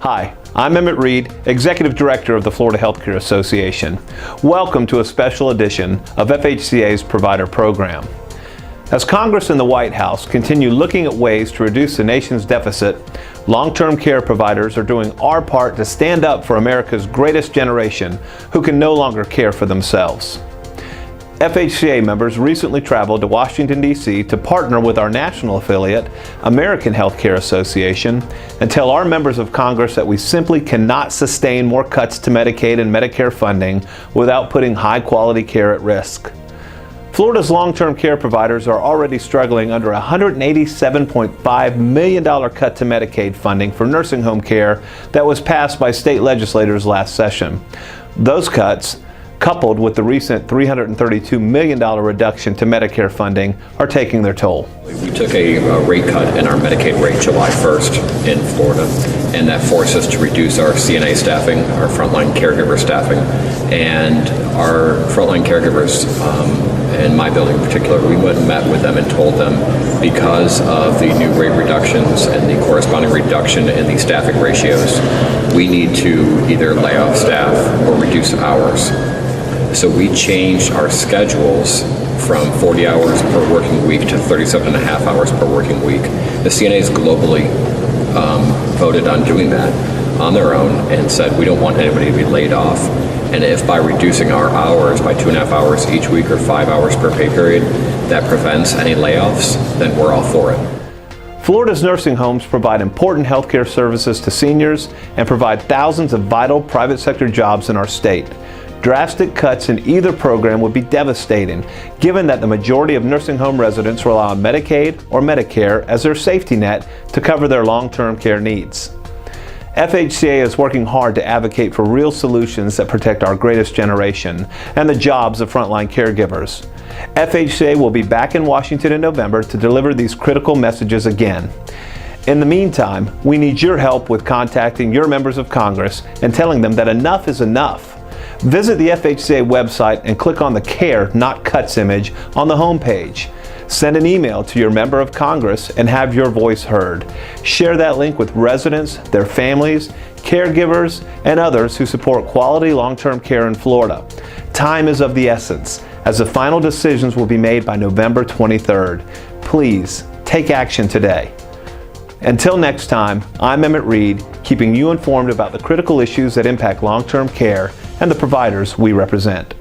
Hi, I'm Emmett Reed, Executive Director of the Florida Healthcare Association. Welcome to a special edition of FHCA's Provider Program. As Congress and the White House continue looking at ways to reduce the nation's deficit, long-term care providers are doing our part to stand up for America's greatest generation who can no longer care for themselves. FHCA members recently traveled to Washington, D.C. to partner with our national affiliate, American Healthcare Association, and tell our members of Congress that we simply cannot sustain more cuts to Medicaid and Medicare funding without putting high-quality care at risk. Florida's long-term care providers are already struggling under a $187.5 million cut to Medicaid funding for nursing home care that was passed by state legislators last session. Those cuts, coupled with the recent $332 million reduction to Medicare funding, are taking their toll. We took a rate cut in our Medicaid rate July 1st in Florida, and that forced us to reduce our CNA staffing, our frontline caregiver staffing, and our frontline caregivers, in my building in particular, we went and met with them and told them because of the new rate reductions and the corresponding reduction in the staffing ratios, we need to either lay off staff or reduce hours. So we changed our schedules from 40 hours per working week to 37.5 hours per working week. The CNAs globally voted on doing that on their own and said we don't want anybody to be laid off. And if by reducing our hours by 2.5 hours each week or 5 hours per pay period, that prevents any layoffs, then we're all for it. Florida's nursing homes provide important healthcare services to seniors and provide thousands of vital private sector jobs in our state. Drastic cuts in either program would be devastating, given that the majority of nursing home residents rely on Medicaid or Medicare as their safety net to cover their long-term care needs. FHCA is working hard to advocate for real solutions that protect our greatest generation and the jobs of frontline caregivers. FHCA will be back in Washington in November to deliver these critical messages again. In the meantime, we need your help with contacting your members of Congress and telling them that enough is enough. Visit the FHCA website and click on the Care, Not Cuts image on the home page. Send an email to your member of Congress and have your voice heard. Share that link with residents, their families, caregivers, and others who support quality long-term care in Florida. Time is of the essence, as the final decisions will be made by November 23rd. Please take action today. Until next time, I'm Emmett Reed, keeping you informed about the critical issues that impact long-term care and the providers we represent.